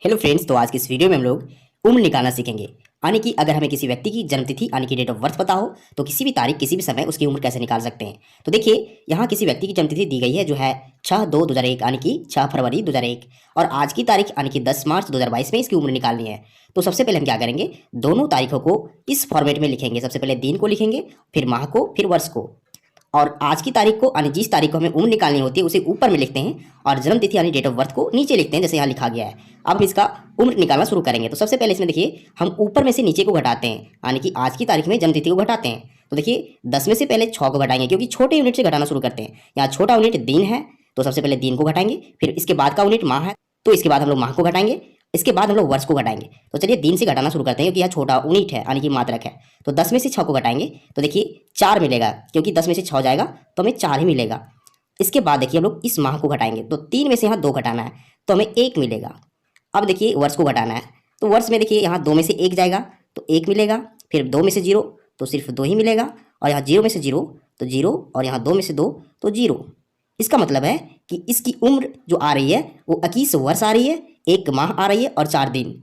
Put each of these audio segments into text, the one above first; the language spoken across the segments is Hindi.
हेलो फ्रेंड्स, तो आज की इस वीडियो में हम लोग उम्र निकालना सीखेंगे। यानी कि अगर हमें किसी व्यक्ति की जन्मतिथि यानी कि डेट ऑफ बर्थ पता हो तो किसी भी तारीख किसी भी समय उसकी उम्र कैसे निकाल सकते हैं। तो देखिए, यहाँ किसी व्यक्ति की जन्मतिथि दी गई है जो है 6/2/2001 यानी कि 6 फरवरी 2001 और आज की तारीख यानी कि 10 मार्च 2022 में इसकी उम्र निकालनी है। तो सबसे पहले हम क्या करेंगे, दोनों तारीखों को इस फॉर्मेट में लिखेंगे। सबसे पहले दिन को लिखेंगे, फिर माह को, फिर वर्ष को। और आज की तारीख को यानी जिस तारीख को हमें उम्र निकालनी होती है उसे ऊपर में लिखते हैं और जन्म तिथि यानी डेट ऑफ बर्थ को नीचे लिखते हैं, जैसे यहाँ लिखा गया है। अब हम इसका उम्र निकालना शुरू करेंगे। तो सबसे पहले इसमें देखिए, हम ऊपर में से नीचे को घटाते हैं, यानी कि आज की तारीख में जन्म तिथि को घटाते हैं। तो देखिए, 10 में से पहले 6 को घटाएंगे क्योंकि छोटे यूनिट से घटाना शुरू करते हैं। यहाँ छोटा यूनिट दिन है, तो सबसे पहले दिन को घटाएंगे, फिर इसके बाद का यूनिट माह है, तो इसके बाद हम लोग माह को घटाएंगे, इसके बाद हम लोग वर्ष को घटाएंगे। तो चलिए दिन से घटाना शुरू करते हैं क्योंकि यह छोटा यूनिट है यानी कि मात्रक है। तो 10 में से 6 को घटाएंगे तो देखिए 4 मिलेगा, क्योंकि 10 में से 6 जाएगा तो हमें 4 ही मिलेगा। इसके बाद देखिए हम लोग इस माह को घटाएंगे, तो 3 में से यहाँ 2 घटाना है तो हमें 1 मिलेगा। अब देखिए वर्ष को घटाना है, तो वर्ष में देखिए यहाँ 2 में से 1 जाएगा तो 1 मिलेगा, फिर 2 में से 0 तो सिर्फ 2 ही मिलेगा, और यहाँ 0 में से 0 तो 0, और यहाँ 2 में से 2 तो 0। इसका मतलब है कि इसकी उम्र जो आ रही है वो 21 वर्ष आ रही है, 1 माह आ रही है और 4 दिन।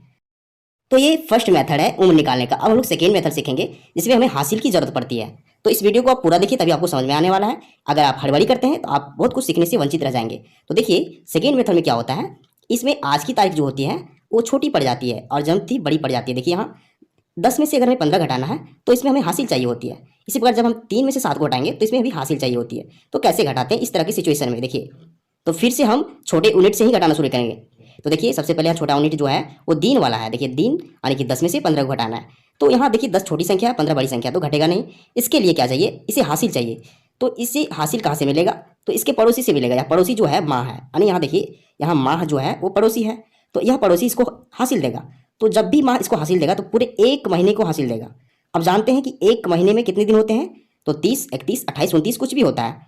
तो ये फर्स्ट मेथड है उम्र निकालने का। अब हम लोग सेकेंड मेथड सीखेंगे जिसमें हमें हासिल की जरूरत पड़ती है। तो इस वीडियो को आप पूरा देखिए, तभी आपको समझ में आने वाला है। अगर आप हड़बड़ी करते हैं तो आप बहुत कुछ सीखने से वंचित रह जाएंगे। तो देखिए सेकेंड मेथड में क्या होता है, इसमें आज की तारीख जो होती है वो छोटी पड़ जाती है और जन्मतिथि बड़ी पड़ जाती है। देखिए यहाँ 10 में से अगर हमें 15 घटाना है तो इसमें हमें हासिल चाहिए होती है। इसी प्रकार जब हम 3 में से 7 को घटाएंगे तो इसमें भी हासिल चाहिए होती है। तो कैसे घटाते हैं इस तरह की सिचुएशन में, देखिए तो फिर से हम छोटे यूनिट से ही घटाना शुरू करेंगे। तो देखिए सबसे पहले यहाँ छोटा यूनिट जो है वो दिन वाला है। देखिए दिन यानी कि 10 में से 15 को घटाना है, तो यहाँ देखिए 10 छोटी संख्या है, 15 बड़ी संख्या, तो घटेगा नहीं। इसके लिए क्या चाहिए, इसे हासिल चाहिए। तो इसे हासिल कहाँ से मिलेगा, तो इसके पड़ोसी से मिलेगा। या पड़ोसी जो है माह है, यानी यहाँ देखिए यहाँ माह जो है वो पड़ोसी है, तो यह पड़ोसी इसको हासिल देगा। तो जब भी माह इसको हासिल देगा तो पूरे 1 महीने को हासिल देगा। अब जानते हैं कि 1 महीने में कितने दिन होते हैं, तो 30, 31, 28, 29 कुछ भी होता है।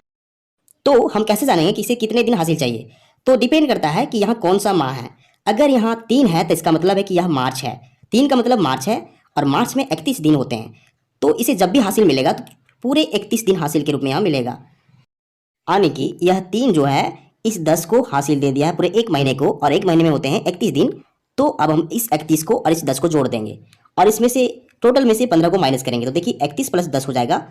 तो हम कैसे जानेंगे कि इसे कितने दिन हासिल चाहिए, तो डिपेंड करता है कि यहाँ कौन सा माह है। अगर यहाँ 3 है तो इसका मतलब है कि यह मार्च है। 3 का मतलब मार्च है और मार्च में 31 दिन होते हैं। तो इसे जब भी हासिल मिलेगा तो पूरे 31 दिन हासिल के रूप में यहाँ मिलेगा। यानी कि यह 3 जो है इस 10 को हासिल दे दिया है पूरे 1 महीने को, और 1 महीने में होते हैं 31 दिन। तो अब हम इस 31 को और इस 10 को जोड़ देंगे और इसमें से टोटल में से 15 को माइनस करेंगे। तो देखिए 31 + 10 हो जाएगा,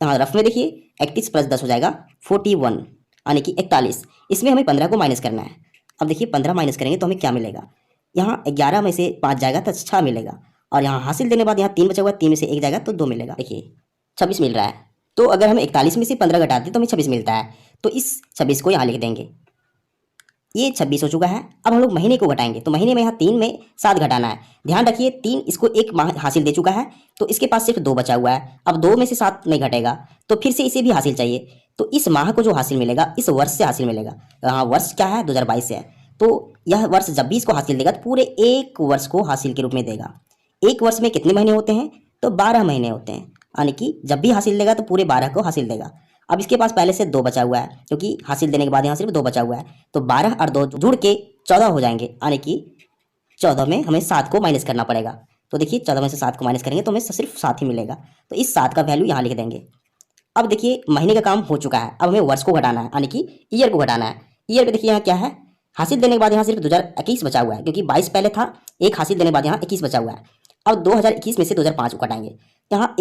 यहाँ रफ में देखिए 31 + 10 हो जाएगा 41 यानी कि 41। इसमें हमें 15 को माइनस करना है। अब देखिए 15 माइनस करेंगे तो हमें क्या मिलेगा, यहाँ 11 में से 5 जाएगा तो 6 मिलेगा, और यहाँ हासिल देने के बाद यहाँ 3 बचा हुआ है, 3 में से 1 जाएगा तो 2 मिलेगा। देखिए 26 मिल रहा है। तो अगर हम 41 में से 15 घटाते हैं तो हमें 26 मिलता है। तो इस 26 को यहाँ लिख देंगे, ये 26 हो चुका है। अब हम लोग महीने को घटाएंगे, तो महीने में यहाँ 3 में 7 घटाना है। ध्यान रखिए 3 इसको 1 माह हासिल दे चुका है, तो इसके पास सिर्फ 2 बचा हुआ है। अब 2 में से 7 नहीं घटेगा तो फिर से इसे भी हासिल चाहिए। तो इस माह को जो हासिल मिलेगा इस वर्ष से हासिल मिलेगा। यहाँ वर्ष क्या है, 2022 से है। तो यह वर्ष जब भी इसको हासिल देगा तो पूरे 1 वर्ष को हासिल के रूप में देगा। 1 वर्ष में कितने महीने होते हैं, तो 12 महीने होते हैं, यानी कि जब भी हासिल देगा तो पूरे 12 को हासिल देगा। अब इसके पास पहले से 2 बचा हुआ है, क्योंकि हासिल देने के बाद यहाँ सिर्फ 2 बचा हुआ है। तो 12 और 2 जुड़ के 14 हो जाएंगे, यानी कि 14 में हमें 7 को माइनस करना पड़ेगा। तो देखिए 14 में से 7 को माइनस करेंगे तो हमें सिर्फ 7 ही मिलेगा। तो इस 7 का वैल्यू यहाँ लिख देंगे। अब देखिए महीने का काम हो चुका है, अब हमें वर्ष को घटाना है, यानी कि ईयर को घटाना है। ईयर पे देखिए यहाँ क्या है, हासिल देने के बाद यहाँ सिर्फ 2021 बचा हुआ है, क्योंकि 22 पहले था, 1 हासिल देने के बाद यहाँ 21 बचा हुआ है। अब 2021 में से 2005 को घटाएंगे, यहाँ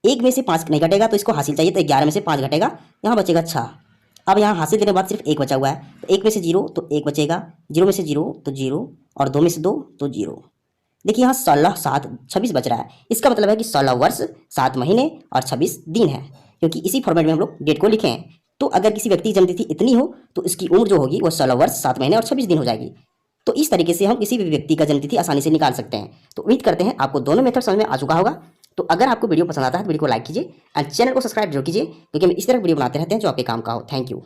1 में से 5 नहीं घटेगा तो इसको हासिल चाहिए, तो 11 में से 5 घटेगा, यहाँ बचेगा 6। अब यहाँ हासिल देने के बाद सिर्फ 1 बचा हुआ है, तो 1 में से 0 तो 1 बचेगा, 0 में से 0 तो 0, और 2 में से 2 तो 0। देखिए यहाँ 16, 7, 26 बच रहा है। इसका मतलब है कि 16 वर्ष 7 महीने और 26 दिन है, क्योंकि इसी फॉर्मेट में हम लोग डेट को लिखे हैं। तो अगर किसी व्यक्ति की जन्मतिथि इतनी हो तो इसकी उम्र जो होगी वो 16 वर्ष 7 महीने और 26 दिन हो जाएगी। तो इस तरीके से हम किसी भी व्यक्ति का जन्मतिथि आसानी से निकाल सकते हैं। तो उम्मीद करते हैं आपको दोनों मेथड समझ में आ चुका होगा। तो अगर आपको वीडियो पसंद आता है तो वीडियो को लाइक कीजिए एंड चैनल को सब्सक्राइब जरूर कीजिए, क्योंकि हम इस तरह वीडियो बनाते रहते हैं जो आपके काम का हो। Thank you.